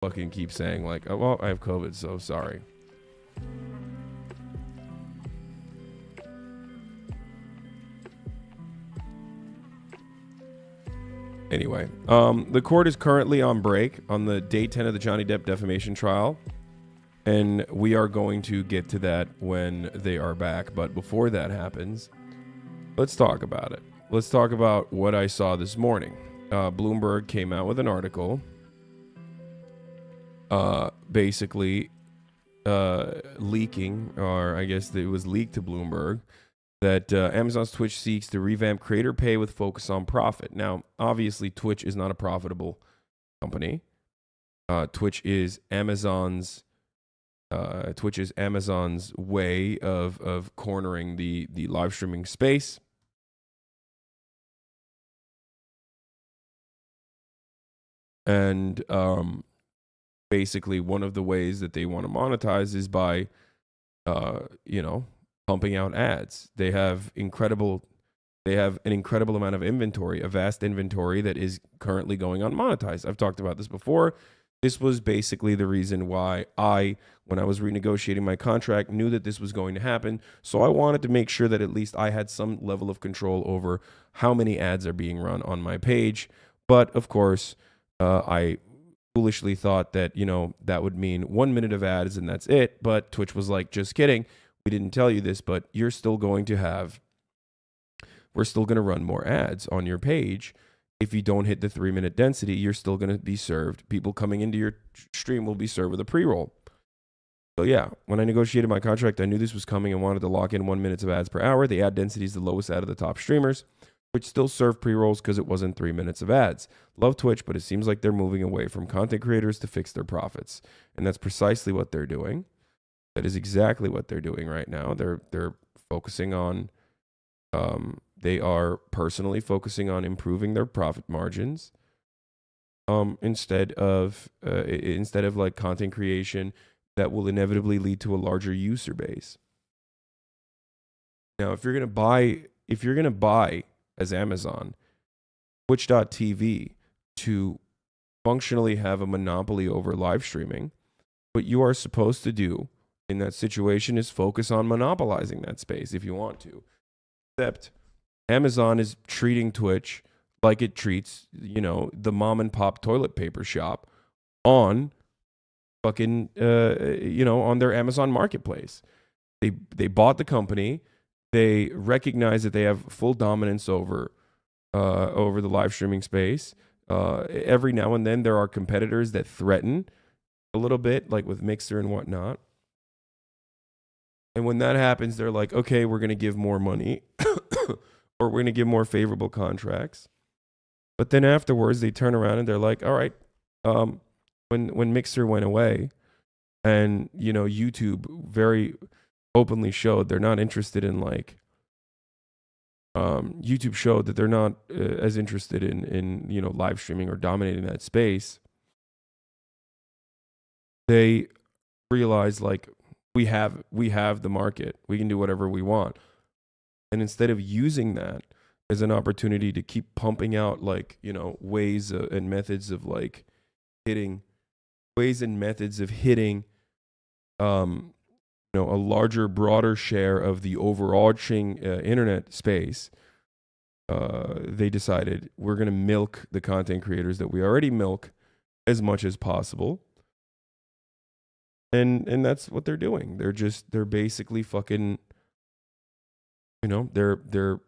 fucking keep saying like, oh, well, I have COVID, so sorry. Anyway, the court is currently on break on the day 10 of the Johnny Depp defamation trial. And we are going to get to that when they are back. But before that happens, let's talk about it. Let's talk about what I saw this morning. Bloomberg came out with an article basically leaking, or I guess it was leaked to Bloomberg, that Amazon's Twitch seeks to revamp creator pay with focus on profit. Now, obviously, Twitch is not a profitable company. Twitch is Amazon's way of cornering the live streaming space. And basically, one of the ways that they want to monetize is by, pumping out ads. They have an incredible amount of inventory, a vast inventory that is currently going unmonetized. I've talked about this before. This was basically the reason why when I was renegotiating my contract, knew that this was going to happen. So I wanted to make sure that at least I had some level of control over how many ads are being run on my page. But of course, I foolishly thought that, that would mean 1 minute of ads and that's it. But Twitch was like, just kidding. We didn't tell you this, but we're still going to run more ads on your page. If you don't hit the 3-minute density, you're still going to be served. People coming into your stream will be served with a pre-roll. So yeah, when I negotiated my contract, I knew this was coming and wanted to lock in 1 minute of ads per hour. The ad density is the lowest out of the top streamers, which still serve pre-rolls because it wasn't 3 minutes of ads. Love Twitch, but it seems like they're moving away from content creators to fix their profits. And that's precisely what they're doing. That is exactly what they're doing right now. They're focusing on, they are personally focusing on improving their profit margins, instead of like content creation that will inevitably lead to a larger user base. Now, if you're gonna buy as Amazon Twitch.tv to functionally have a monopoly over live streaming, what you are supposed to do in that situation is focus on monopolizing that space if you want to. Except Amazon is treating Twitch like it treats, the mom and pop toilet paper shop on fucking, on their Amazon marketplace. They bought the company. They recognize that they have full dominance over the live streaming space. Every now and then there are competitors that threaten a little bit, like with Mixer and whatnot. And when that happens, they're like, okay, we're going to give more money or we're going to give more favorable contracts. But then afterwards, they turn around and they're like, all right, when Mixer went away and, YouTube very openly showed they're not interested in YouTube showed that they're not as interested in live streaming or dominating that space. They realized we have the market. We can do whatever we want. And instead of using that as an opportunity to keep pumping out ways and methods of hitting a larger, broader share of the overarching internet space, they decided we're going to milk the content creators that we already milk as much as possible. And that's what they're doing. They're basically fucking, they're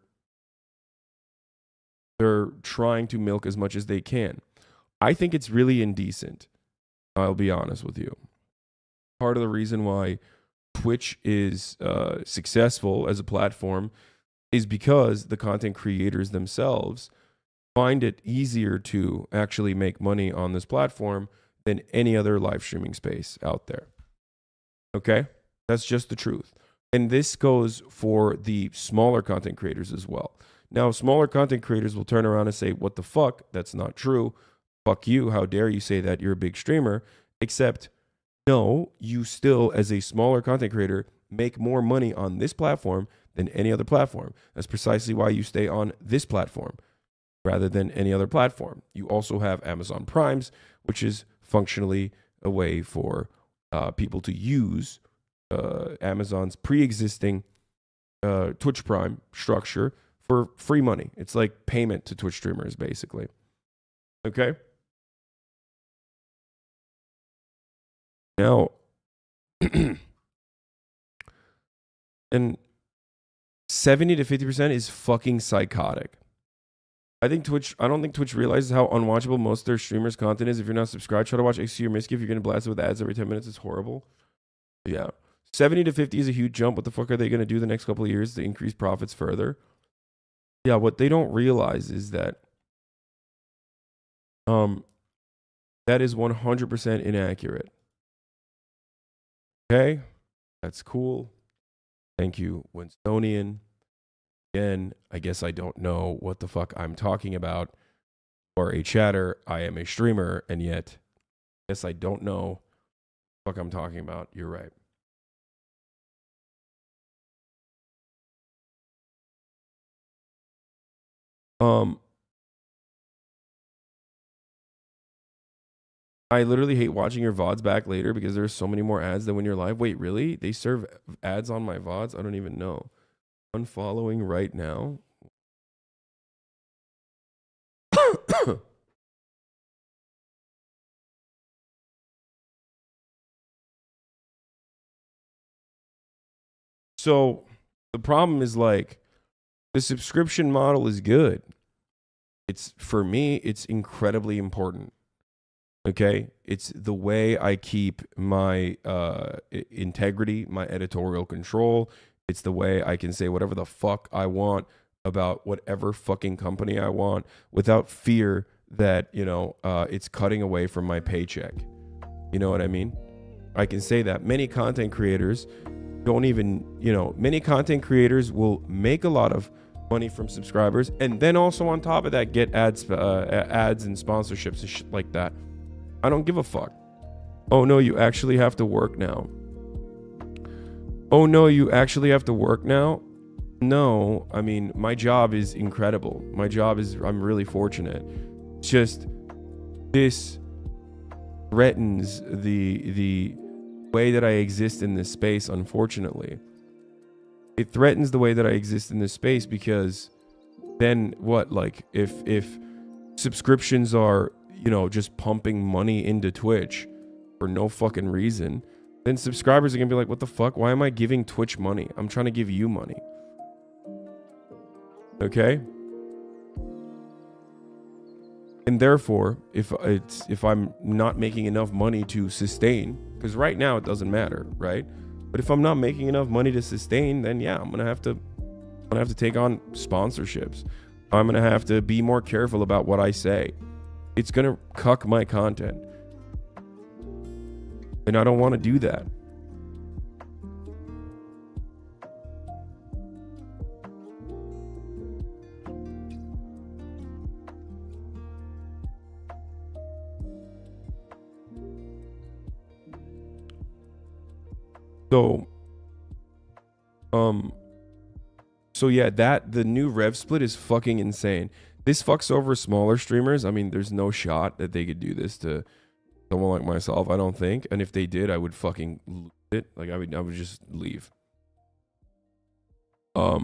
trying to milk as much as they can. I think it's really indecent. I'll be honest with you. Part of the reason why Twitch is successful as a platform is because the content creators themselves find it easier to actually make money on this platform than any other live streaming space out there. Okay? That's just the truth. And this goes for the smaller content creators as well. Now, smaller content creators will turn around and say, what the fuck? That's not true. Fuck you. How dare you say that? You're a big streamer. Except, no, you still, as a smaller content creator, make more money on this platform than any other platform. That's precisely why you stay on this platform rather than any other platform. You also have Amazon Primes, which is functionally a way for people to use Amazon's pre-existing Twitch Prime structure for free money. It's like payment to Twitch streamers, basically. Okay? Now, and 70 to 50% is fucking psychotic. I don't think Twitch realizes how unwatchable most of their streamers' content is. If you're not subscribed, try to watch XQ or Miski. If you're getting blasted with ads every 10 minutes, it's horrible. Yeah. 70 to 50 is a huge jump. What the fuck are they going to do the next couple of years to increase profits further? Yeah, what they don't realize is that that is 100% inaccurate. Okay? That's cool. Thank you, Winstonian. Again, I guess I don't know what the fuck I'm talking about. Or a chatter. I am a streamer, and yet, I guess I don't know what the fuck I'm talking about. You're right. I literally hate watching your VODs back later because there's so many more ads than when you're live. Wait, really? They serve ads on my VODs? I don't even know. Unfollowing right now. So the problem is like the subscription model is good. It's for me, it's incredibly important. Okay, it's the way I keep my integrity, my editorial control. It's the way I can say whatever the fuck I want about whatever fucking company I want without fear that, it's cutting away from my paycheck. You know what I mean? I can say that. Many content creators don't even, many content creators will make a lot of money from subscribers and then also on top of that get ads and sponsorships and shit like that. I don't give a fuck. Oh no, you actually have to work now. Oh no, you actually have to work now? No, I mean, my job is incredible. I'm really fortunate. It's just, this threatens the way that I exist in this space, unfortunately. It threatens the way that I exist in this space because then what? Like, if subscriptions are, just pumping money into Twitch for no fucking reason, then subscribers are gonna be like, what the fuck? Why am I giving Twitch money? I'm trying to give you money. Okay? And therefore, if I'm not making enough money to sustain, because right now it doesn't matter, right? But if I'm not making enough money to sustain, then yeah, I'm gonna have to take on sponsorships. I'm gonna have to be more careful about what I say. It's gonna cuck my content. And I don't want to do that. So yeah, the new rev split is fucking insane. This fucks over smaller streamers. I mean, there's no shot that they could do this to someone like myself, I don't think. And if they did, I would fucking lose it. Like, I would just leave. Are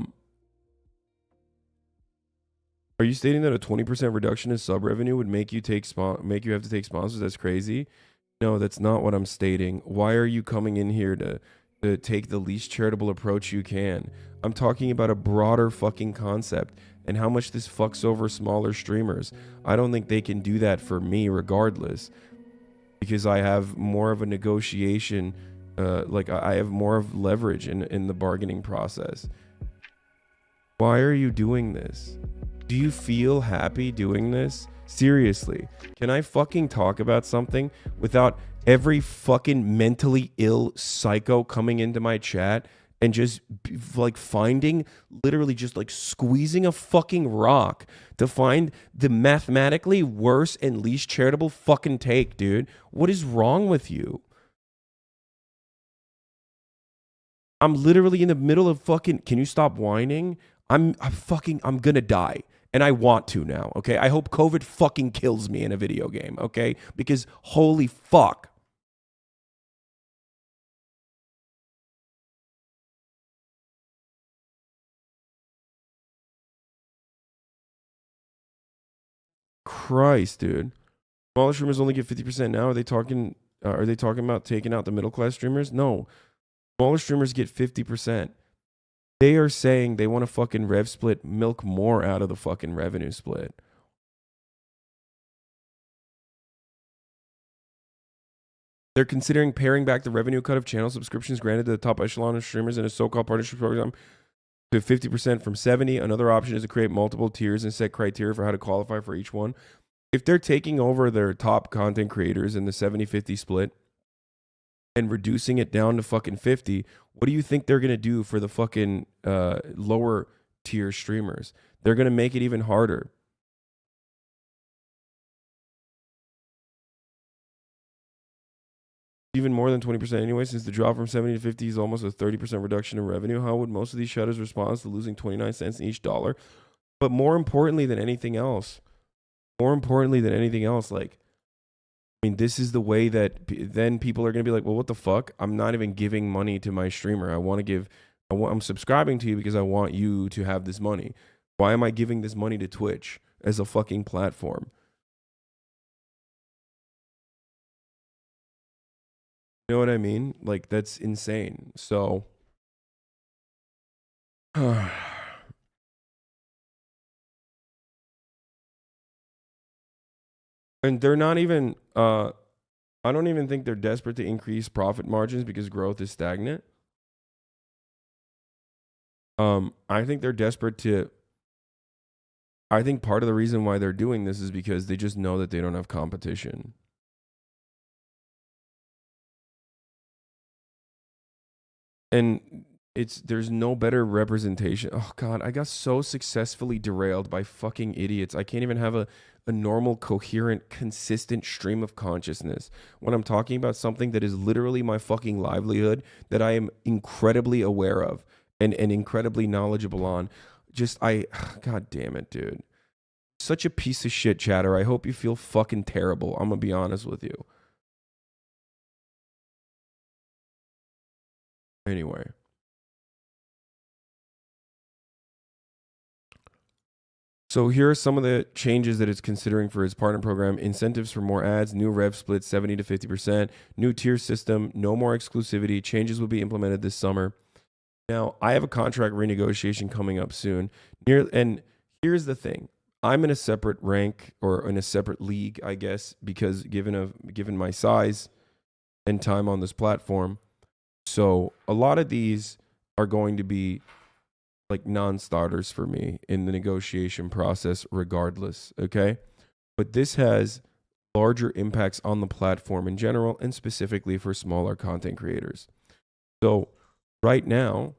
you stating that a 20% reduction in sub revenue would make you have to take sponsors? That's crazy. No, that's not what I'm stating. Why are you coming in here to take the least charitable approach you can? I'm talking about a broader fucking concept and how much this fucks over smaller streamers. I don't think they can do that for me regardless, because I have more of a negotiation, I have more of leverage in the bargaining process. Why are you doing this? Do you feel happy doing this? Seriously, can I fucking talk about something without every fucking mentally ill psycho coming into my chat and just literally just squeezing a fucking rock to find the mathematically worst and least charitable fucking take, dude? What is wrong with you? I'm literally in the middle of fucking, can you stop whining? I'm gonna die. And I want to now, okay? I hope COVID fucking kills me in a video game, okay? Because holy fuck. Christ, dude. Smaller streamers only get 50% now. Are they talking about taking out the middle class streamers? No. Smaller streamers get 50%. They are saying they want to fucking rev split, milk more out of the fucking revenue split. They're considering paring back the revenue cut of channel subscriptions granted to the top echelon of streamers in a so-called partnership program to 50% from 70. Another option is to create multiple tiers and set criteria for how to qualify for each one. If they're taking over their top content creators in the 70-50 split and reducing it down to fucking 50, what do you think they're going to do for the fucking lower tier streamers? They're going to make it even harder. Even more than 20% anyway, since the drop from 70 to 50 is almost a 30% reduction in revenue. How would most of these shutters respond to losing 29 cents in each dollar? But more importantly than anything else, like, I mean, this is the way that then people are going to be like, well, what the fuck? I'm not even giving money to my streamer. I'm subscribing to you because I want you to have this money. Why am I giving this money to Twitch as a fucking platform? You know what I mean? Like, that's insane. So, and they're not even, I don't even think they're desperate to increase profit margins because growth is stagnant. I think they're desperate to, I think part of the reason why they're doing this is because they just know that they don't have competition. And there's no better representation. Oh God, I got so successfully derailed by fucking idiots. I can't even have a normal, coherent, consistent stream of consciousness when I'm talking about something that is literally my fucking livelihood that I am incredibly aware of and incredibly knowledgeable on. God damn it, dude. Such a piece of shit, chatter. I hope you feel fucking terrible. I'm gonna be honest with you. Anyway. So here are some of the changes that it's considering for its partner program. Incentives for more ads, new rev split 70 to 50%, new tier system, no more exclusivity. Changes will be implemented this summer. Now, I have a contract renegotiation coming up soon. And here's the thing. I'm in a separate rank or in a separate league, I guess, because given my size and time on this platform. So a lot of these are going to be like non-starters for me in the negotiation process regardless, okay? But this has larger impacts on the platform in general and specifically for smaller content creators. So right now,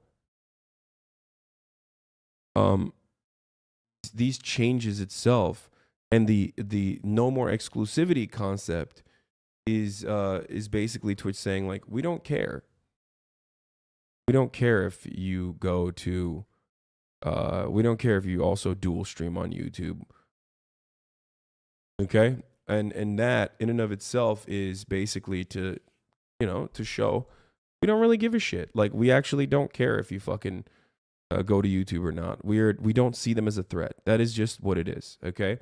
these changes itself and the no more exclusivity concept is basically Twitch saying like, we don't care. We don't care if you go to we don't care if you also dual stream on YouTube. Okay? And that in and of itself is basically to show we don't really give a shit. Like, we actually don't care if you fucking go to YouTube or not. We don't see them as a threat. That is just what it is, okay?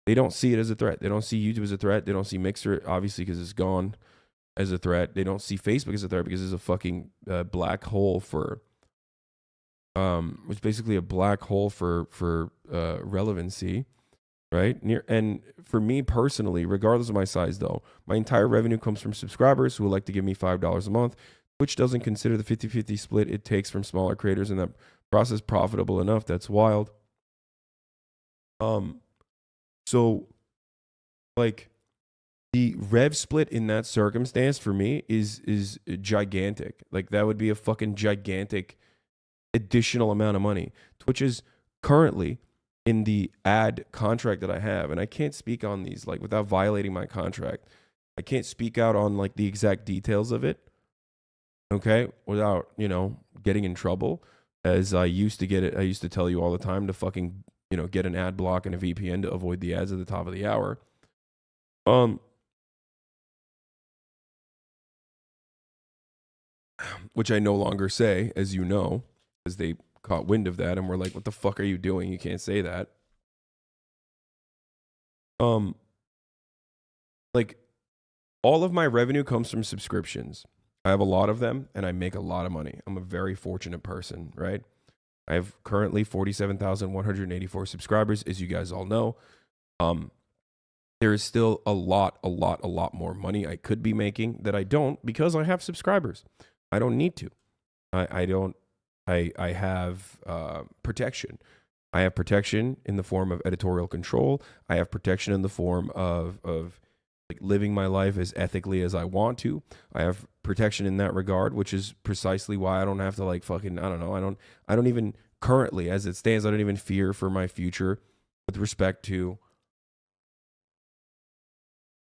They don't see it as a threat. They don't see YouTube as a threat. They don't see Mixer, obviously, because it's gone, as a threat. They don't see Facebook as a threat because it's a fucking black hole for it's basically a black hole for relevancy, right? And for me personally, regardless of my size though, my entire revenue comes from subscribers who would like to give me $5 a month, which doesn't consider the 50-50 split it takes from smaller creators, and that process profitable enough. That's wild. So like the rev split in that circumstance for me is gigantic. Like, that would be a fucking gigantic additional amount of money. Twitch is currently in the ad contract that I have, and I can't speak on these like without violating my contract. I can't speak out on like the exact details of it, okay, without getting in trouble, as I used to get it. I used to tell you all the time to fucking get an ad block and a VPN to avoid the ads at the top of the hour. Which I no longer say, as you know, because they caught wind of that and were like, what the fuck are you doing? You can't say that. Like all of my revenue comes from subscriptions. I have a lot of them and I make a lot of money. I'm a very fortunate person, right? I have currently 47,184 subscribers, as you guys all know. There is still a lot more money I could be making that I don't because I have subscribers. I don't need to. I have protection. I have protection in the form of editorial control. I have protection in the form of like living my life as ethically as I want to. I have protection in that regard, which is precisely why I don't have to like fucking, I don't know. I don't even currently, as it stands, I don't even fear for my future with respect to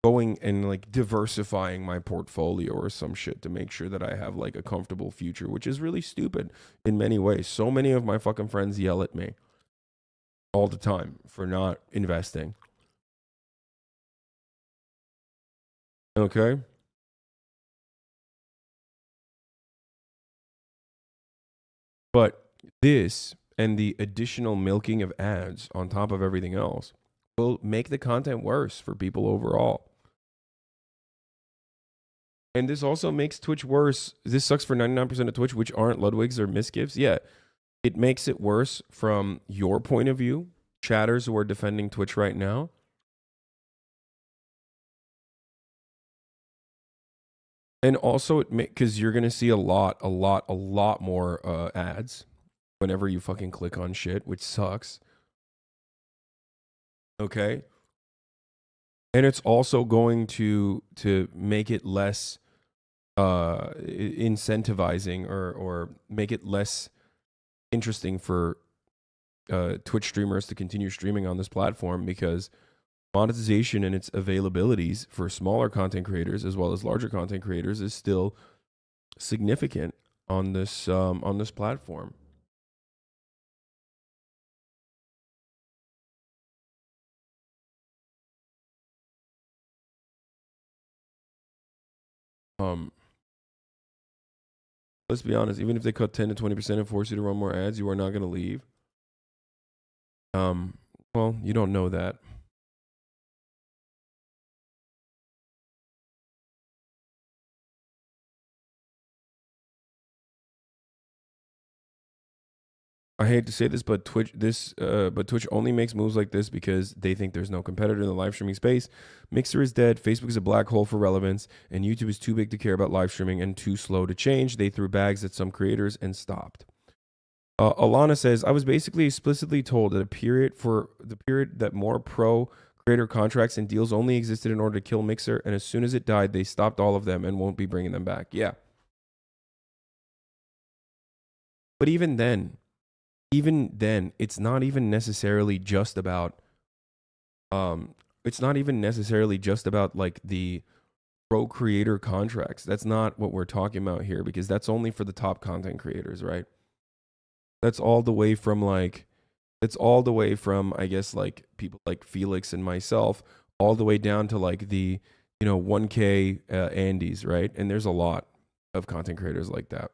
going and like diversifying my portfolio or some shit to make sure that I have like a comfortable future, which is really stupid in many ways. So many of my fucking friends yell at me all the time for not investing. Okay. But this and the additional milking of ads on top of everything else will make the content worse for people overall. And this also makes Twitch worse. This sucks for 99% of Twitch, which aren't Ludwigs or Misgifts. Yeah, it makes it worse from your point of view, chatters who are defending Twitch right now. And also, because you're going to see a lot more ads whenever you fucking click on shit, which sucks. Okay. And it's also going to make it less incentivizing or make it less interesting for Twitch streamers to continue streaming on this platform, because monetization and its availabilities for smaller content creators as well as larger content creators is still significant on this platform. Let's be honest, even if they cut 10 to 20% and force you to run more ads, you are not going to leave. Well, you don't know that. I hate to say this, but Twitch only makes moves like this because they think there's no competitor in the live streaming space. Mixer is dead, Facebook is a black hole for relevance, and YouTube is too big to care about live streaming and too slow to change. They threw bags at some creators and stopped. Alana says, I was basically explicitly told that the period that more pro creator contracts and deals only existed in order to kill Mixer, and as soon as it died, they stopped all of them and won't be bringing them back. Yeah. But even then, it's not even necessarily just about like the pro creator contracts. That's not what we're talking about here, because that's only for the top content creators, right? That's all the way from I guess like people like Felix and myself, all the way down to like the 1K Andes, right? And there's a lot of content creators like that.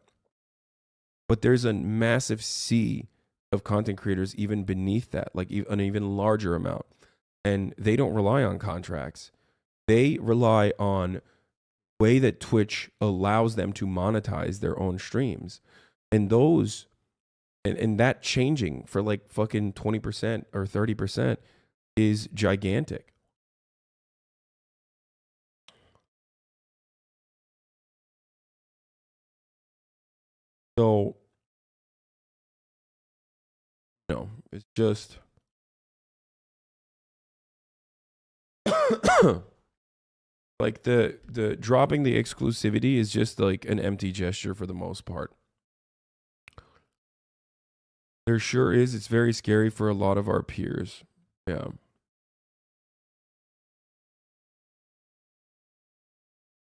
But there's a massive sea of content creators even beneath that, like an even larger amount. And they don't rely on contracts. They rely on the way that Twitch allows them to monetize their own streams. And those and that changing for like fucking 20% or 30% is gigantic. So, it's just like the dropping the exclusivity is just like an empty gesture for the most part. There sure is. It's very scary for a lot of our peers. Yeah.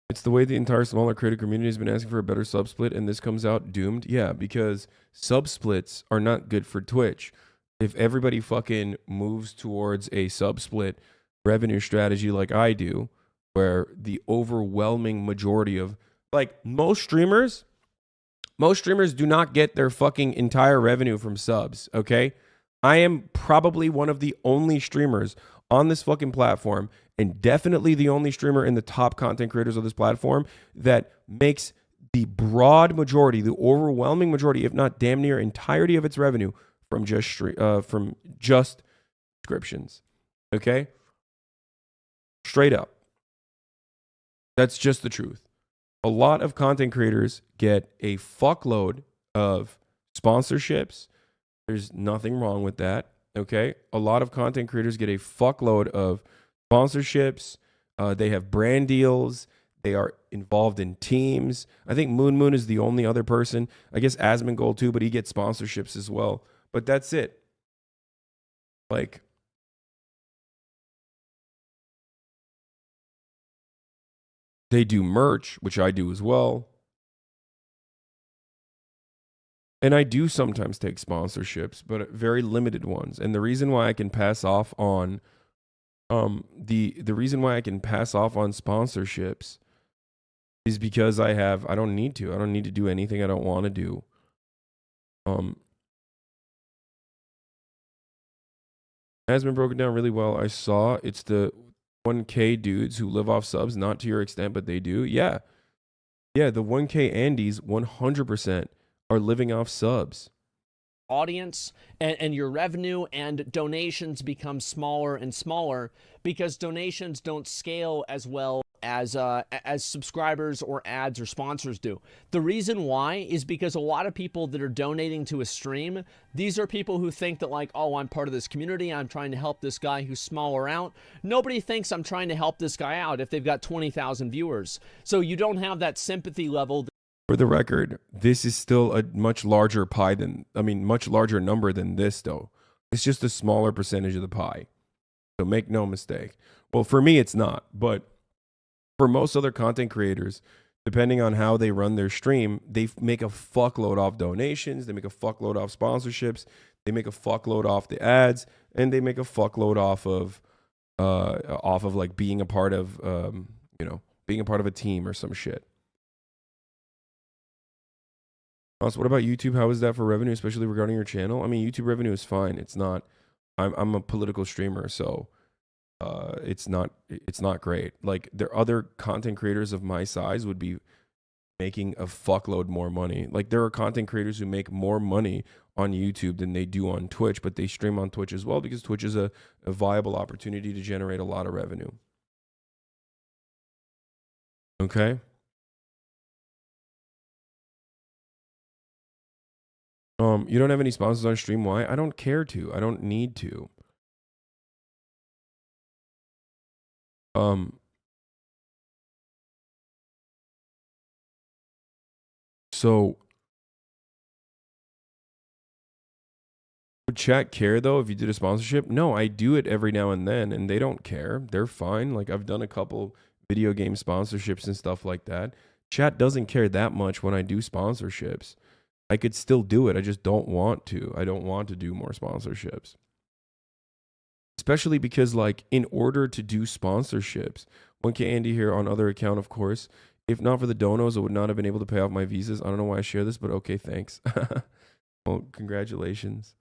It's the way the entire smaller creator community has been asking for a better sub split, and this comes out doomed. Yeah, because sub splits are not good for Twitch. If everybody fucking moves towards a sub split revenue strategy like I do, where the overwhelming majority of like most streamers do not get their fucking entire revenue from subs, okay? I am probably one of the only streamers on this fucking platform, and definitely the only streamer in the top content creators of this platform that makes the broad majority, the overwhelming majority, if not damn near entirety of its revenue from just subscriptions. Okay? Straight up. That's just the truth. A lot of content creators get a fuckload of sponsorships. There's nothing wrong with that. Okay? A lot of content creators get a fuckload of sponsorships. They have brand deals. They are involved in teams. I think Moon is the only other person. I guess Asmongold too, but he gets sponsorships as well. But that's it. Like, they do merch, which I do as well. And I do sometimes take sponsorships, but very limited ones. And the reason why I can pass off on the reason why I can pass off on sponsorships is because I don't need to. I don't need to do anything I don't want to do. Has been broken down really well. I saw it's the 1K dudes who live off subs, not to your extent, but they do. Yeah. Yeah, the 1K Andes 100% are living off subs. Audience and your revenue and donations become smaller and smaller because donations don't scale as well as subscribers or ads or sponsors do. The reason why is because a lot of people that are donating to a stream, these are people who think that like, oh, I'm part of this community, I'm trying to help this guy who's smaller out. Nobody thinks I'm trying to help this guy out if they've got 20,000 viewers. So you don't have that sympathy level. For the record, this is still a much larger pie much larger number than this though. It's just a smaller percentage of the pie. So make no mistake. Well, for me, it's not, but for most other content creators, depending on how they run their stream, they make a fuckload off donations. They make a fuckload off sponsorships. They make a fuckload off the ads, and they make a fuckload off of like being a part of, being a part of a team or some shit. Also, what about YouTube? How is that for revenue, especially regarding your channel? I mean, YouTube revenue is fine. It's not. I'm a political streamer, so it's not great. Like, there other content creators of my size would be making a fuckload more money. Like, there are content creators who make more money on YouTube than they do on Twitch, but they stream on Twitch as well because Twitch is a viable opportunity to generate a lot of revenue. Okay. You don't have any sponsors on stream. Why? I don't care to. I don't need to. So would chat care though if you did a sponsorship? No, I do it every now and then, and they don't care. They're fine. Like, I've done a couple video game sponsorships and stuff like that. Chat doesn't care that much when I do sponsorships. I could still do it. I just don't want to. I don't want to do more sponsorships. Especially because, like, in order to do sponsorships, 1K Andy here on other account, of course. If not for the donos, I would not have been able to pay off my visas. I don't know why I share this, but okay, thanks. Well, congratulations.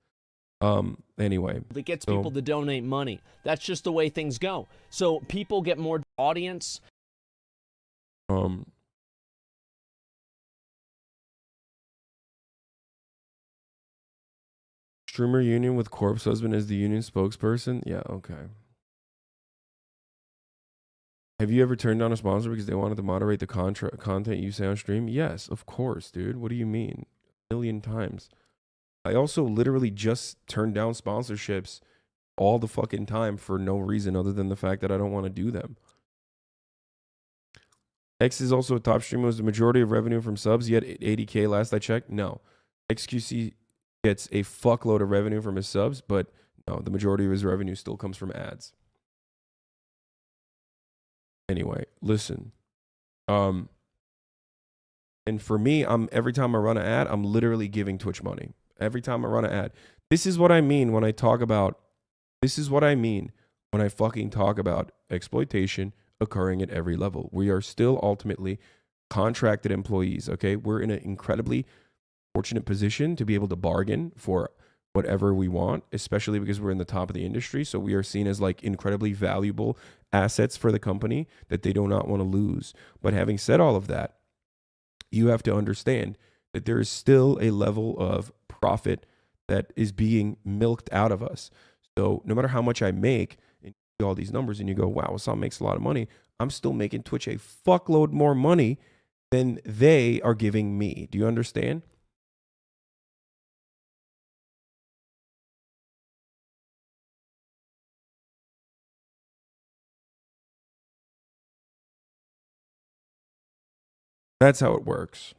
Anyway. It gets people to donate money. That's just the way things go. So people get more audience. Streamer union with corpse husband as the union spokesperson? Yeah, okay. Have you ever turned down a sponsor because they wanted to moderate the content you say on stream? Yes, of course, dude. What do you mean? A million times. I also literally just turned down sponsorships all the fucking time for no reason other than the fact that I don't want to do them. X is also a top streamer. Was the majority of revenue from subs? He had 80K last I checked. No. XQC gets a fuckload of revenue from his subs, but no, the majority of his revenue still comes from ads. Anyway, listen. And for me, every time I run an ad, I'm literally giving Twitch money. Every time I run an ad. This is what I mean when I talk about, this is what I mean when I fucking talk about exploitation occurring at every level. We are still ultimately contracted employees, okay? We're in an incredibly fortunate position to be able to bargain for whatever we want, especially because we're in the top of the industry. So we are seen as like incredibly valuable assets for the company that they do not want to lose. But having said all of that, you have to understand that there is still a level of profit that is being milked out of us. So no matter how much I make, and you see all these numbers and you go, wow, Hasan makes a lot of money, I'm still making Twitch a fuckload more money than they are giving me. Do you understand? That's how it works.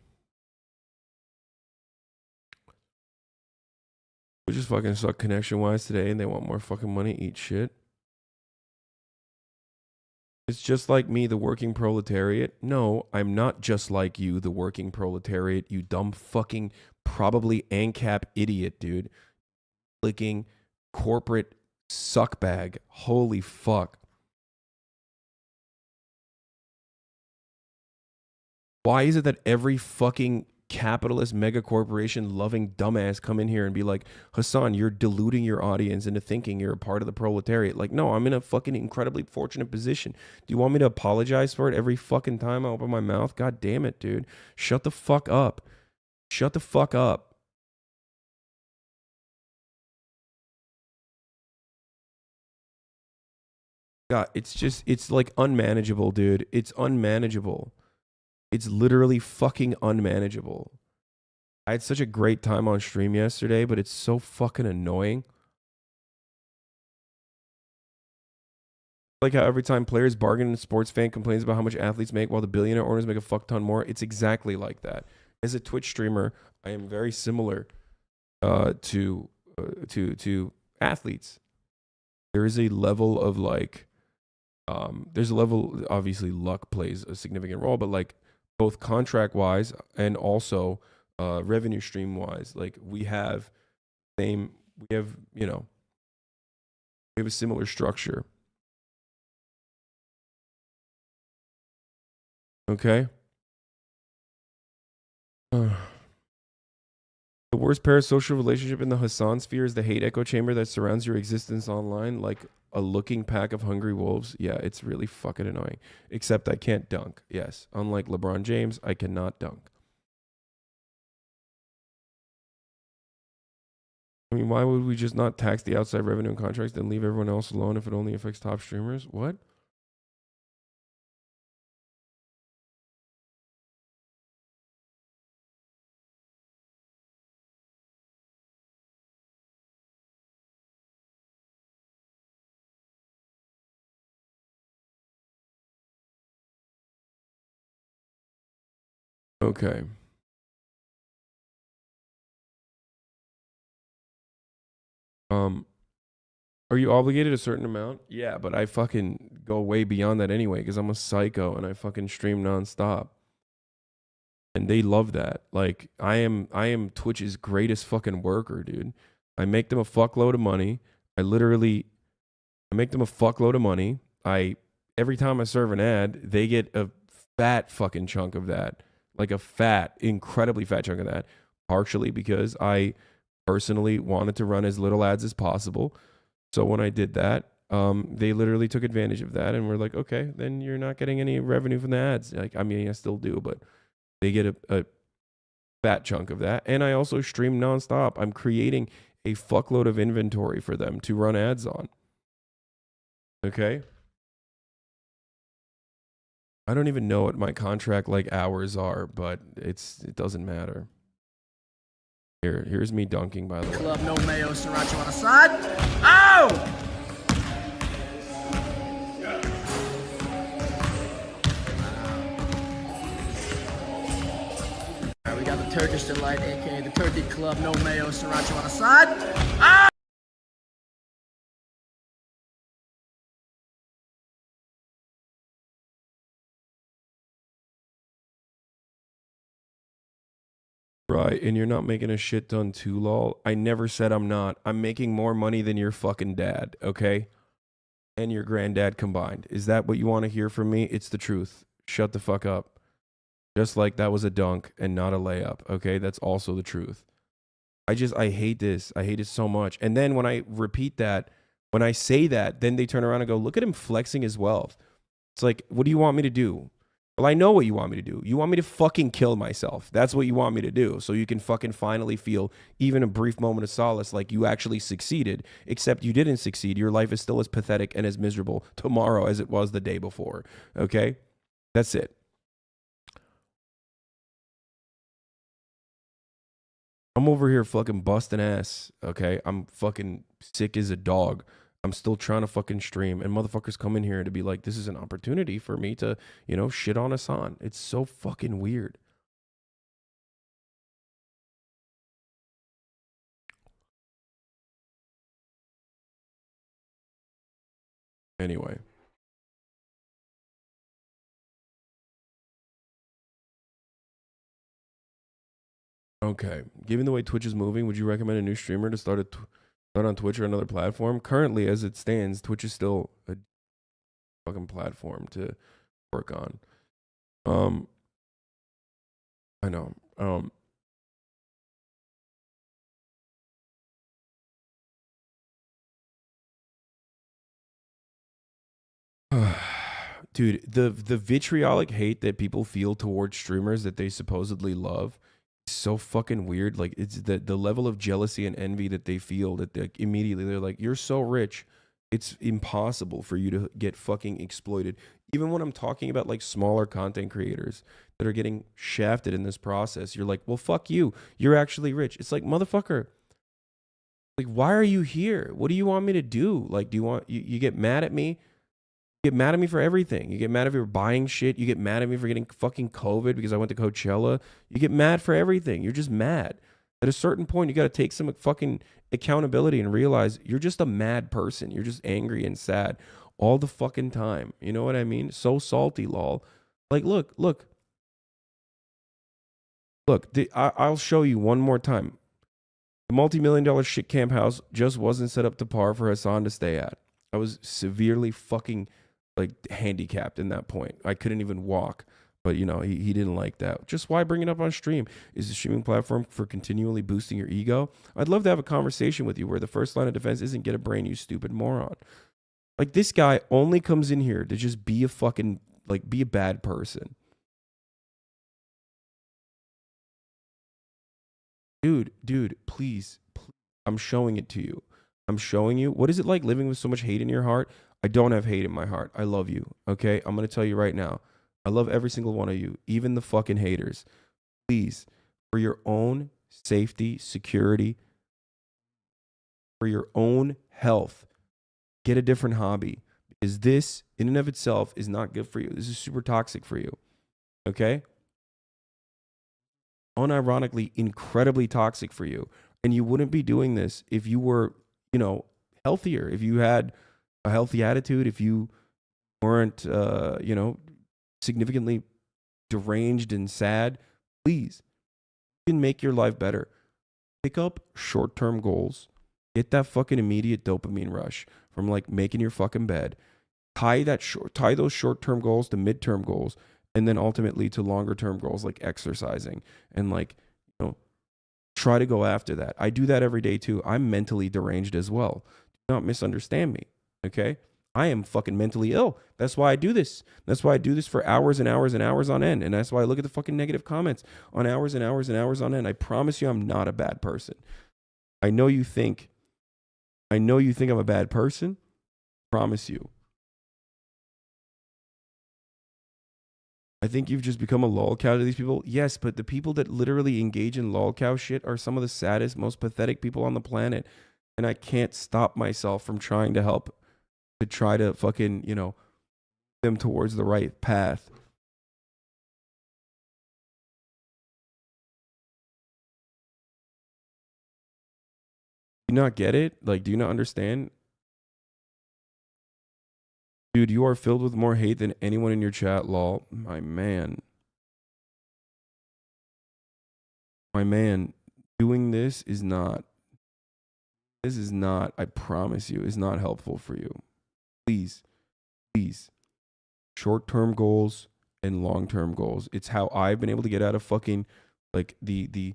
We just fucking suck connection wise today and they want more fucking money, eat shit. It's just like me, the working proletariat. No, I'm not just like you, the working proletariat, you dumb fucking probably ANCAP idiot, dude. Licking corporate suckbag. Holy fuck. Why is it that every fucking capitalist mega corporation loving dumbass come in here and be like, Hasan, you're deluding your audience into thinking you're a part of the proletariat? Like, no, I'm in a fucking incredibly fortunate position. Do you want me to apologize for it every fucking time I open my mouth? God damn it, dude. Shut the fuck up. Shut the fuck up. God, it's like unmanageable, dude. It's unmanageable. It's literally fucking unmanageable. I had such a great time on stream yesterday, but it's so fucking annoying. Like how every time players bargain and a sports fan complains about how much athletes make while the billionaire owners make a fuck ton more. It's exactly like that. As a Twitch streamer, I am very similar to athletes. There is a level of like, there's a level, obviously luck plays a significant role, but like both contract wise and also revenue stream wise, like we have a similar structure. Okay. The worst parasocial relationship in the Hasan sphere is the hate echo chamber that surrounds your existence online like a looking pack of hungry wolves. Yeah, it's really fucking annoying. Except I can't dunk. Yes. Unlike LeBron James, I cannot dunk. I mean, why would we just not tax the outside revenue and contracts and leave everyone else alone if it only affects top streamers? What? Okay. Are you obligated a certain amount? Yeah, but I fucking go way beyond that anyway because I'm a psycho and I fucking stream nonstop. And they love that. Like I am Twitch's greatest fucking worker, dude. I make them a fuckload of money. I make them a fuckload of money. Every time I serve an ad, they get a fat fucking chunk of that. Like a fat, incredibly fat chunk of that. Partially because I personally wanted to run as little ads as possible. So when I did that, they literally took advantage of that and were like, okay, then you're not getting any revenue from the ads. Like, I mean, I still do, but they get a fat chunk of that. And I also stream nonstop. I'm creating a fuckload of inventory for them to run ads on. Okay. I don't even know what my contract like hours are, but it doesn't matter. Here's me dunking, by the way. Club, no mayo, sriracha on the side. Ow! Alright, we got the Turkish Delight, aka the Turkey Club, no mayo, sriracha on the side. Ow! Right, and you're not making a shit ton too, lol. I never said I'm not. I'm making more money than your fucking dad, okay? And your granddad combined. Is that what you want to hear from me? It's the truth. Shut the fuck up. Just like that was a dunk and not a layup, okay? That's also the truth. I hate this. I hate it so much. And then when I repeat that, when I say that, then they turn around and go, look at him flexing his wealth. It's like, what do you want me to do? Well, I know what you want me to do. You want me to fucking kill myself. That's what you want me to do. So you can fucking finally feel even a brief moment of solace like you actually succeeded, except you didn't succeed. Your life is still as pathetic and as miserable tomorrow as it was the day before. Okay? That's it. I'm over here fucking busting ass, okay? I'm fucking sick as a dog. I'm still trying to fucking stream, and motherfuckers come in here to be like, this is an opportunity for me to, shit on Hasan. It's so fucking weird. Anyway. Okay. Given the way Twitch is moving, would you recommend a new streamer to start on Twitch or another platform? Currently, as it stands, Twitch is still a fucking platform to work on. I know. Dude, the vitriolic hate that people feel towards streamers that they supposedly love is so fucking weird. Like, it's the level of jealousy and envy that they feel that immediately they're like, you're so rich, it's impossible for you to get fucking exploited. Even when I'm talking about like smaller content creators that are getting shafted in this process, you're like, well, fuck you. You're actually rich. It's like, motherfucker, like, why are you here? What do you want me to do? Like, do you want, you get mad at me? Get mad at me for everything. You get mad if you're buying shit. You get mad at me for getting fucking COVID because I went to Coachella. You get mad for everything. You're just mad. At a certain point, you got to take some fucking accountability and realize you're just a mad person. You're just angry and sad all the fucking time. You know what I mean? So salty, lol. Like, look. I'll show you one more time. The multi-million-dollar shit camp house just wasn't set up to par for Hasan to stay at. I was severely fucking like handicapped in that point. I couldn't even walk, but he didn't like that. Just why bring it up on stream? Is the streaming platform for continually boosting your ego? I'd love to have a conversation with you where the first line of defense isn't get a brain, you stupid moron. Like, this guy only comes in here to just be a fucking, like, be a bad person. Dude, please, I'm showing it to you. I'm showing you. What is it like living with so much hate in your heart? I don't have hate in my heart. I love you. Okay? I'm going to tell you right now. I love every single one of you, even the fucking haters. Please, for your own safety, security, for your own health, get a different hobby. Because this, in and of itself, is not good for you. This is super toxic for you. Okay? Unironically, incredibly toxic for you. And you wouldn't be doing this if you were, healthier, if you had a healthy attitude, if you weren't, significantly deranged and sad. Please, you can make your life better. Pick up short-term goals. Get that fucking immediate dopamine rush from like making your fucking bed. Tie those short-term goals to mid-term goals, and then ultimately to longer-term goals like exercising and like, try to go after that. I do that every day too. I'm mentally deranged as well. Do not misunderstand me, okay? I am fucking mentally ill. That's why I do this. That's why I do this for hours and hours and hours on end. And that's why I look at the fucking negative comments on hours and hours and hours on end. I promise you I'm not a bad person. I know you think I'm a bad person. Promise you. I think you've just become a lolcow to these people. Yes, but the people that literally engage in lolcow shit are some of the saddest, most pathetic people on the planet. And I can't stop myself from trying to help, to try to fucking, them towards the right path. Do you not get it? Like, do you not understand? Dude, you are filled with more hate than anyone in your chat, lol. My man, doing this is not, I promise you, is not helpful for you. Please, short-term goals and long-term goals. It's how I've been able to get out of fucking, like, the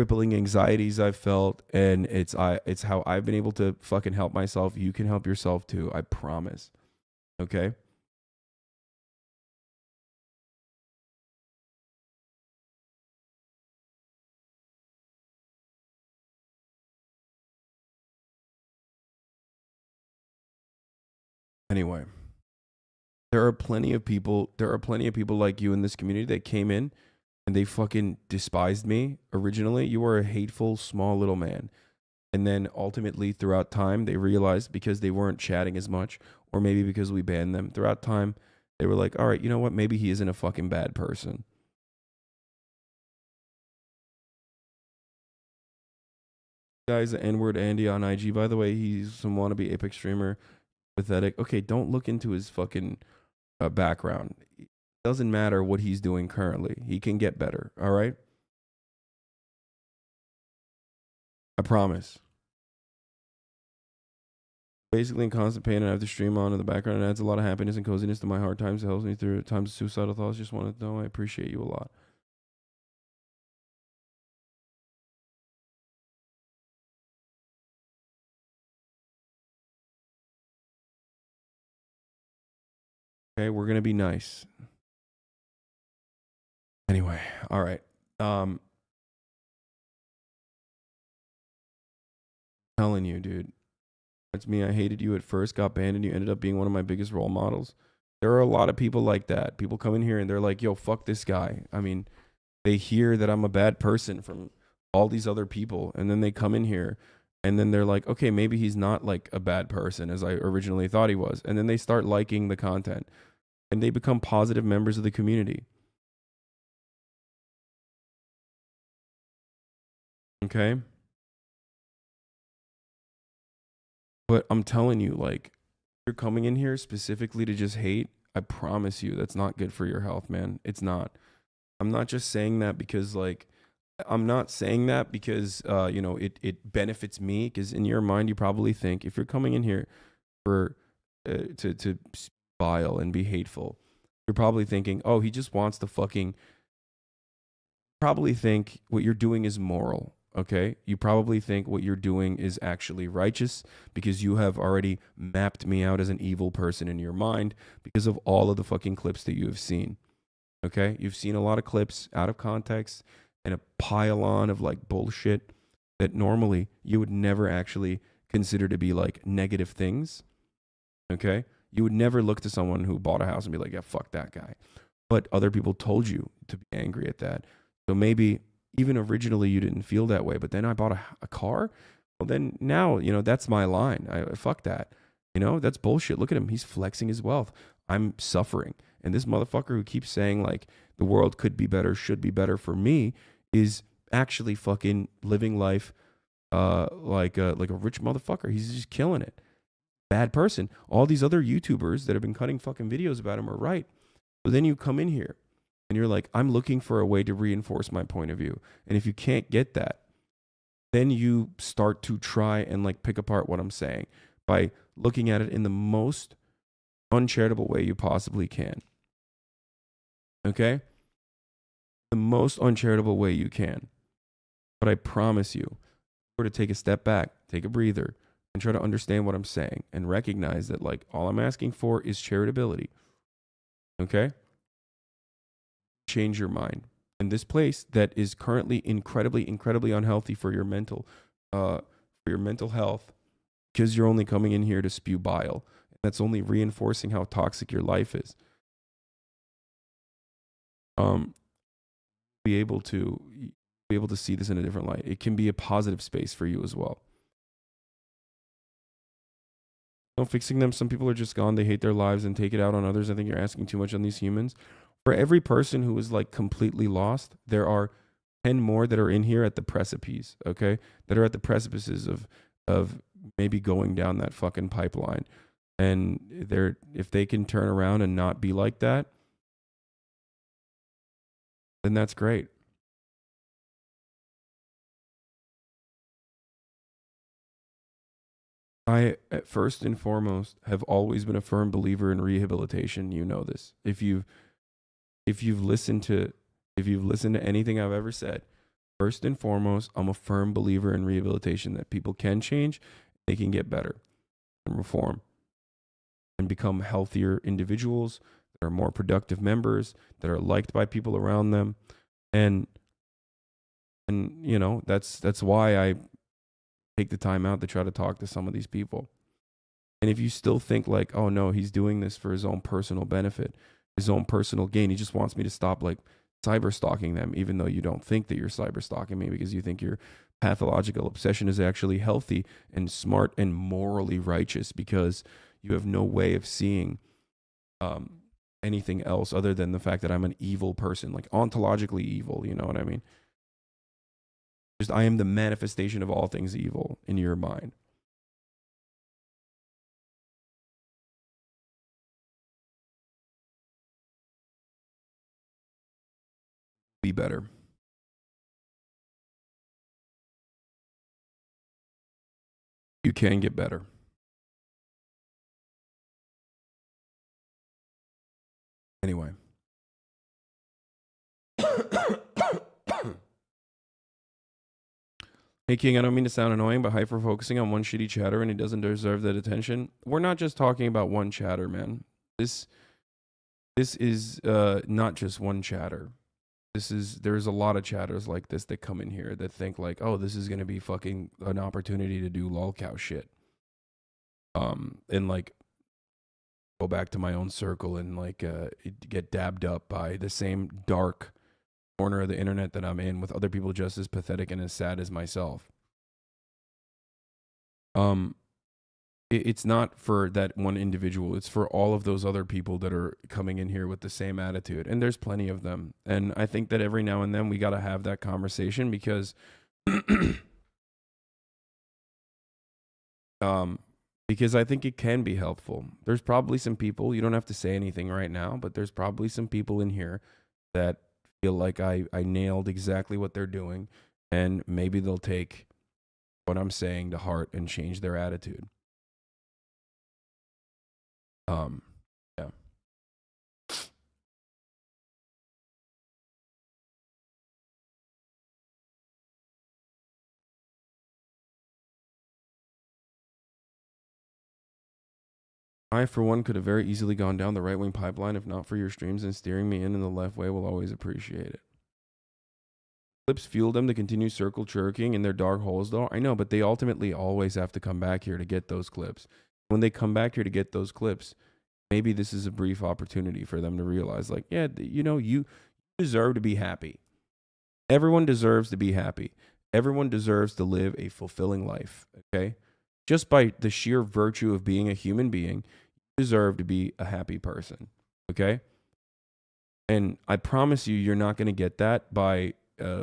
crippling anxieties I've felt, and it's how I've been able to fucking help myself. You can help yourself too. I promise. Okay? Anyway, there are plenty of people like you in this community that came in and they fucking despised me originally. You were a hateful small little man. And then ultimately throughout time they realized, because they weren't chatting as much, or maybe because we banned them throughout time, they were like, all right, you know what? Maybe he isn't a fucking bad person. Guys, the N-word Andy on IG, by the way, he's some wannabe Apex streamer. Pathetic. Okay, don't look into his fucking background. It doesn't matter what he's doing currently. He can get better, all right? I promise. Basically in constant pain, and I have to stream on in the background. It adds a lot of happiness and coziness to my hard times. It helps me through times of suicidal thoughts. Just want to know I appreciate you a lot. Okay, we're gonna be nice. Anyway, all right. Telling you, dude. It's me. I hated you at first, got banned, and you ended up being one of my biggest role models. There are a lot of people like that. People come in here and they're like, yo, fuck this guy. I mean, they hear that I'm a bad person from all these other people, and then they come in here and then they're like, okay, maybe he's not like a bad person as I originally thought he was. And then they start liking the content and they become positive members of the community. Okay? But I'm telling you, like, you're coming in here specifically to just hate. I promise you that's not good for your health, man. It's not. I'm not just saying that because, like, I'm not saying that because, you know, it benefits me. Because in your mind, you probably think if you're coming in here for to vile and be hateful, you're probably thinking, oh, he just wants to fucking. Probably think what you're doing is moral. Okay, you probably think what you're doing is actually righteous because you have already mapped me out as an evil person in your mind because of all of the fucking clips that you have seen. Okay, you've seen a lot of clips out of context and a pile on of like bullshit that normally you would never actually consider to be like negative things. Okay, you would never look to someone who bought a house and be like, yeah, fuck that guy. But other people told you to be angry at that. So maybe even originally you didn't feel that way, but then I bought a car. Well, then now, you know, that's my line. Fuck that. You know, that's bullshit. Look at him. He's flexing his wealth. I'm suffering. And this motherfucker who keeps saying like the world could be better, should be better for me is actually fucking living life like a rich motherfucker. He's just killing it. Bad person. All these other YouTubers that have been cutting fucking videos about him are right. But then you come in here and you're like, I'm looking for a way to reinforce my point of view. And if you can't get that, then you start to try and like pick apart what I'm saying by looking at it in the most uncharitable way you possibly can. Okay? The most uncharitable way you can. But I promise you, we're to take a step back, take a breather, and try to understand what I'm saying and recognize that like all I'm asking for is charitability. Okay? Change your mind. And this place that is currently incredibly unhealthy for your mental health, because you're only coming in here to spew bile. That's only reinforcing how toxic your life is. Be able to see this in a different light. It can be a positive space for you as well. No fixing them. Some people are just gone. They hate their lives and take it out on others. I think you're asking too much on these humans. For every person who is like completely lost, there are 10 more that are in here at the precipice, okay? That are at the precipices of maybe going down that fucking pipeline. And if they can turn around and not be like that, then that's great. I, first and foremost, have always been a firm believer in rehabilitation. You know this. If you've listened to anything I've ever said, First and foremost, I'm a firm believer in rehabilitation, that people can change, they can get better and reform and become healthier individuals that are more productive members, that are liked by people around them. And you know, that's why I take the time out to try to talk to some of these people. And if you still think like, oh no, he's doing this for his own personal benefit, his own personal gain, he just wants me to stop like cyber stalking them, even though you don't think that you're cyber stalking me, because you think your pathological obsession is actually healthy and smart and morally righteous, because you have no way of seeing anything else other than the fact that I'm an evil person, like ontologically evil. You know what I mean? Just I am the manifestation of all things evil in your mind. Be better. You can get better. Anyway. Hey King, I don't mean to sound annoying, but hyper focusing on one shitty chatter and he doesn't deserve that attention. We're not just talking about one chatter, man. This is not just one chatter. There's a lot of chatters like this that come in here that think like, oh, this is gonna be fucking an opportunity to do lolcow shit. And like go back to my own circle and like get dabbed up by the same dark corner of the internet that I'm in, with other people just as pathetic and as sad as myself. It's not for that one individual, it's for all of those other people that are coming in here with the same attitude, and there's plenty of them. And I think that every now and then we got to have that conversation, because because I think it can be helpful. There's probably some people, you don't have to say anything right now, but there's probably some people in here that feel like I nailed exactly what they're doing, and maybe they'll take what I'm saying to heart and change their attitude. Yeah. I, for one, could have very easily gone down the right-wing pipeline if not for your streams, and steering me in the left way will always appreciate it. Clips fueled them to continue circle jerking in their dark holes, though. I know, but they ultimately always have to come back here to get those clips. When they come back here to get those clips, maybe this is a brief opportunity for them to realize, like, yeah, you know, you deserve to be happy. Everyone deserves to be happy. Everyone deserves to live a fulfilling life, okay? Just by the sheer virtue of being a human being, you deserve to be a happy person, okay? And I promise you, you're not going to get that by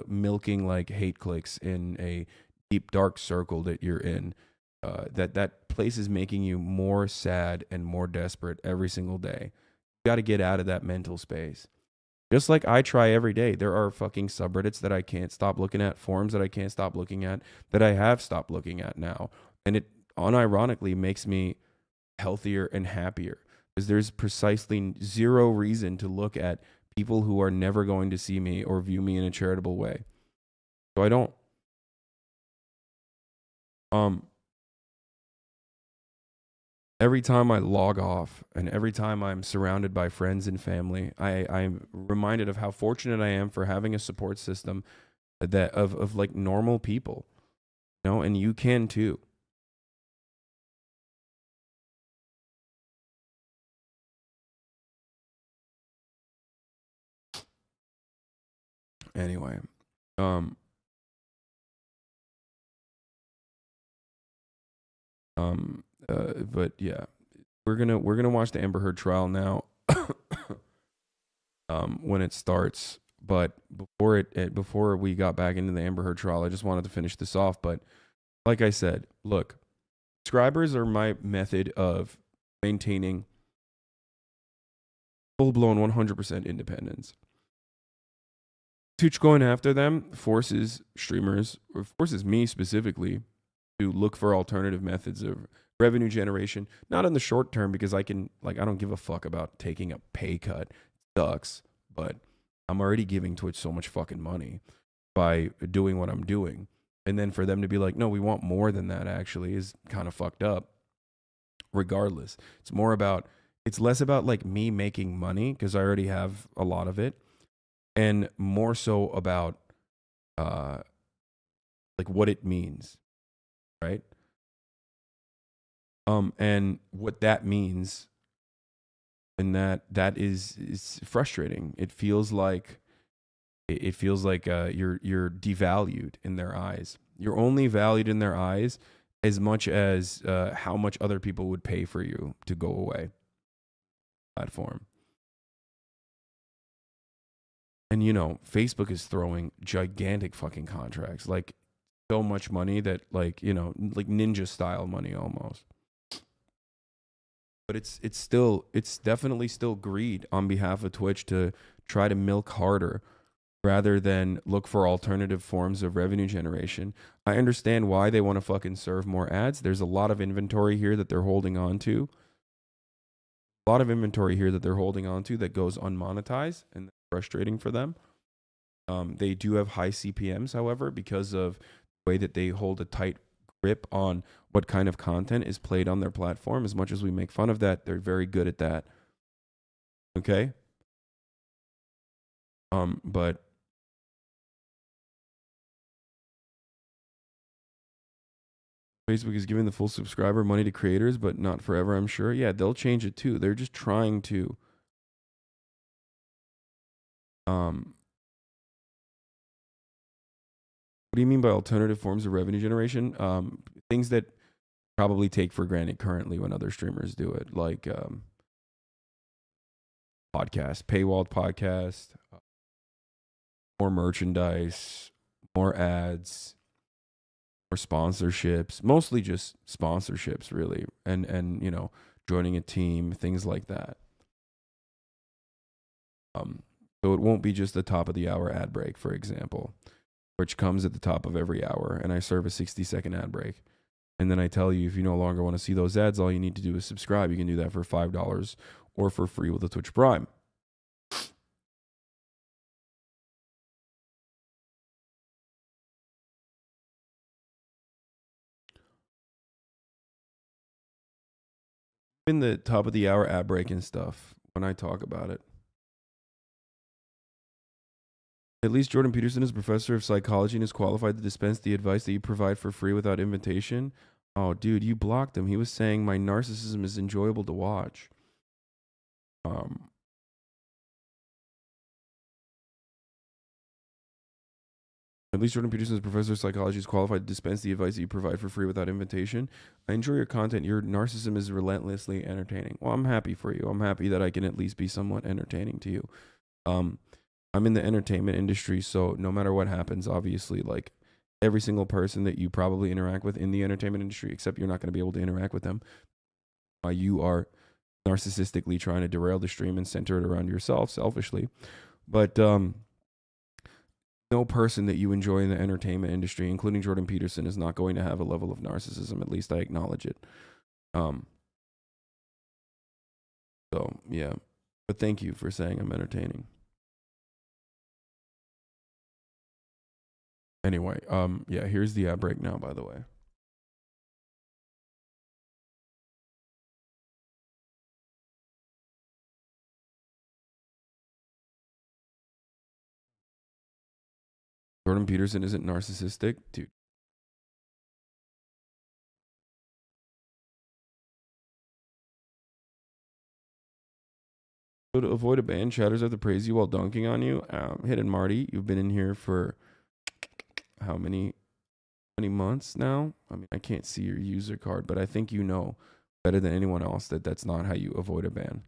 milking like hate clicks in a deep, dark circle that you're in. That place is making you more sad and more desperate every single day. You got to get out of that mental space. Just like I try every day. There are fucking subreddits that I can't stop looking at, forums that I can't stop looking at, that I have stopped looking at now. And it unironically makes me healthier and happier, because there's precisely zero reason to look at people who are never going to see me or view me in a charitable way. So I don't. Every time I log off and every time I'm surrounded by friends and family, I'm reminded of how fortunate I am for having a support system that of like normal people, you know, and you can too. Anyway, but yeah, we're gonna watch the Amber Heard trial now, when it starts. But before we got back into the Amber Heard trial, I just wanted to finish this off. But like I said, look, subscribers are my method of maintaining full-blown 100% independence. Twitch going after them forces streamers, or forces me specifically, to look for alternative methods of revenue generation. Not in the short term, because I don't give a fuck about taking a pay cut. It sucks, but I'm already giving Twitch so much fucking money. by doing what I'm doing. And then for them to be like, no, we want more than that, actually, is kind of fucked up. Regardless, it's less about like me making money, because I already have a lot of it, and more so about uh like what it means, right? And what that means, and that is frustrating. It feels like you're devalued in their eyes. You're only valued in their eyes as much as how much other people would pay for you to go away platform. And Facebook is throwing gigantic fucking contracts, like so much money that, like, like ninja style money almost. But it's definitely still greed on behalf of Twitch to try to milk harder rather than look for alternative forms of revenue generation. I understand why they want to fucking serve more ads. There's a lot of inventory here that they're holding on to. A lot of inventory here that they're holding on to that goes unmonetized, and that's frustrating for them. They do have high CPMs, however, because of the way that they hold a tight grip on what kind of content is played on their platform. As much as we make fun of that, they're very good at that. Okay? But Facebook is giving the full subscriber money to creators, but not forever, I'm sure. Yeah, they'll change it too. They're just trying to what do you mean by alternative forms of revenue generation? Things that probably take for granted currently when other streamers do it, like podcast, paywalled podcast, more merchandise, more ads, more sponsorships, mostly just sponsorships, really, and joining a team, things like that. So it won't be just the top of the hour ad break, for example, which comes at the top of every hour, and I serve a 60-second ad break. And then I tell you, if you no longer want to see those ads, all you need to do is subscribe. You can do that for $5 or for free with a Twitch Prime. In the top of the hour ad break and stuff when I talk about it. At least Jordan Peterson is a professor of psychology and is qualified to dispense the advice that you provide for free without invitation. Oh, dude, you blocked him. He was saying my narcissism is enjoyable to watch. At least Jordan Peterson is a professor of psychology is qualified to dispense the advice that you provide for free without invitation. I enjoy your content. Your narcissism is relentlessly entertaining. Well, I'm happy for you. I'm happy that I can at least be somewhat entertaining to you. I'm in the entertainment industry, so no matter what happens, obviously, like every single person that you probably interact with in the entertainment industry, except you're not going to be able to interact with them, you are narcissistically trying to derail the stream and center it around yourself selfishly. But no person that you enjoy in the entertainment industry, including Jordan Peterson, is not going to have a level of narcissism. At least I acknowledge it. So yeah, but thank you for saying I'm entertaining. Anyway, yeah, here's the ad break now, by the way. Jordan Peterson isn't narcissistic, dude. So to avoid a ban, chatters have to praise you while dunking on you. Hidden Marty, you've been in here for how many months now? I mean, I can't see your user card, but I think you know better than anyone else that that's not how you avoid a ban.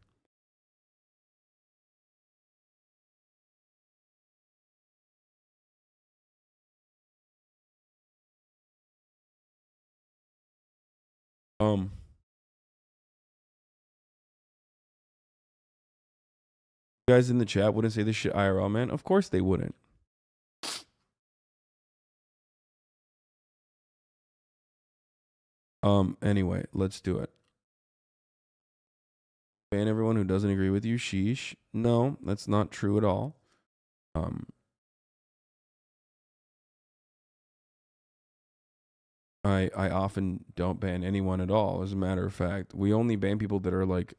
You guys in the chat wouldn't say this shit IRL, man. Of course they wouldn't. Anyway, let's do it. Ban everyone who doesn't agree with you. Sheesh. No, that's not true at all. I often don't ban anyone at all. As a matter of fact, we only ban people that are like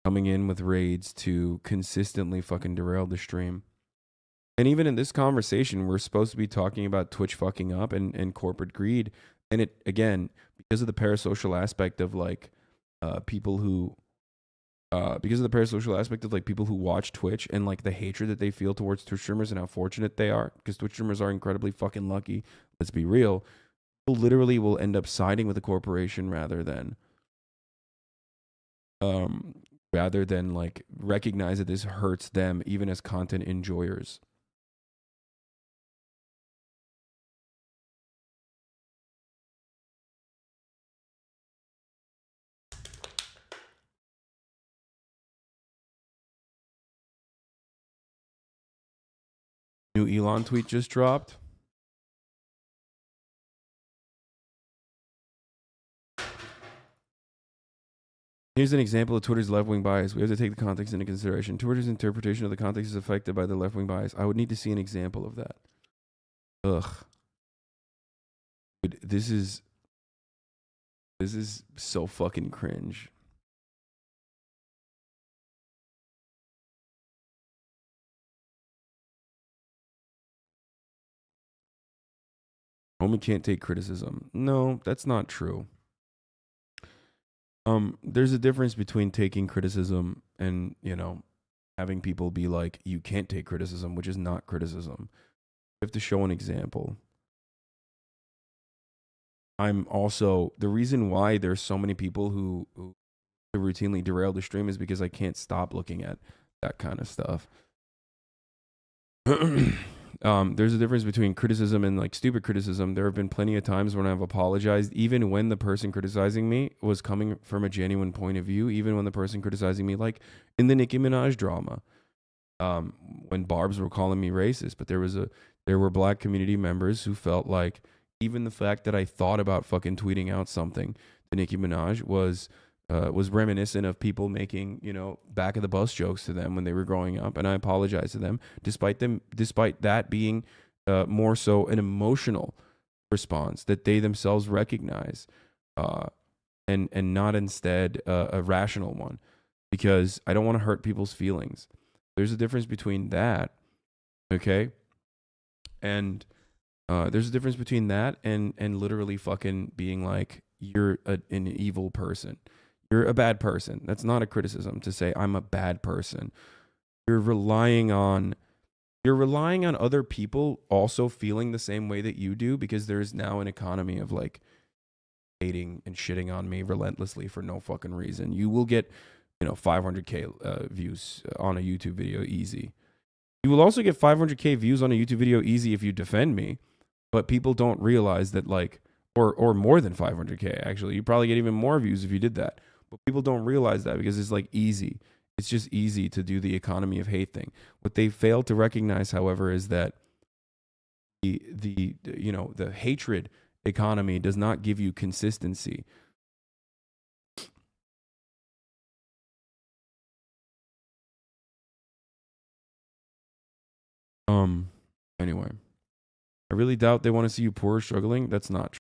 coming in with raids to consistently fucking derail the stream. And even in this conversation, we're supposed to be talking about Twitch fucking up and corporate greed. And it, again, because of the parasocial aspect of like people who, because of the parasocial aspect of like people who watch Twitch and like the hatred that they feel towards Twitch streamers and how fortunate they are, because Twitch streamers are incredibly fucking lucky. Let's be real. People literally will end up siding with a corporation rather than like recognize that this hurts them even as content enjoyers. New Elon tweet just dropped. Here's an example of Twitter's left-wing bias. We have to take the context into consideration. Twitter's interpretation of the context is affected by the left-wing bias. I would need to see an example of that. Ugh. Dude, this is so fucking cringe. Homie can't take criticism. No, that's not true. There's a difference between taking criticism and, you know, having people be like, you can't take criticism, which is not criticism. You have to show an example. I'm also, the reason why there's so many people who routinely derail the stream is because I can't stop looking at that kind of stuff. There's a difference between criticism and like stupid criticism. There have been plenty of times when I've apologized, even when the person criticizing me was coming from a genuine point of view, even when the person criticizing me, like in the Nicki Minaj drama, when Barbs were calling me racist, but there were black community members who felt like even the fact that I thought about fucking tweeting out something to Nicki Minaj was reminiscent of people making, you know, back of the bus jokes to them when they were growing up, and I apologize to them, despite that being more so an emotional response that they themselves recognize, and not instead a rational one, because I don't want to hurt people's feelings. There's a difference between that, okay, and there's a difference between that and literally fucking being like you're an evil person. You're a bad person. That's not a criticism to say I'm a bad person. You're relying on other people also feeling the same way that you do, because there's now an economy of like hating and shitting on me relentlessly for no fucking reason. You will get, you know, 500k views on a YouTube video easy. You will also get 500k views on a YouTube video easy if you defend me, but people don't realize that, like, or more than 500k actually. You probably get even more views if you did that. But people don't realize that because it's like easy. It's just easy to do the economy of hate thing. What they fail to recognize, however, is that the you know, the hatred economy does not give you consistency. Anyway, I really doubt they want to see you poor struggling. That's not true.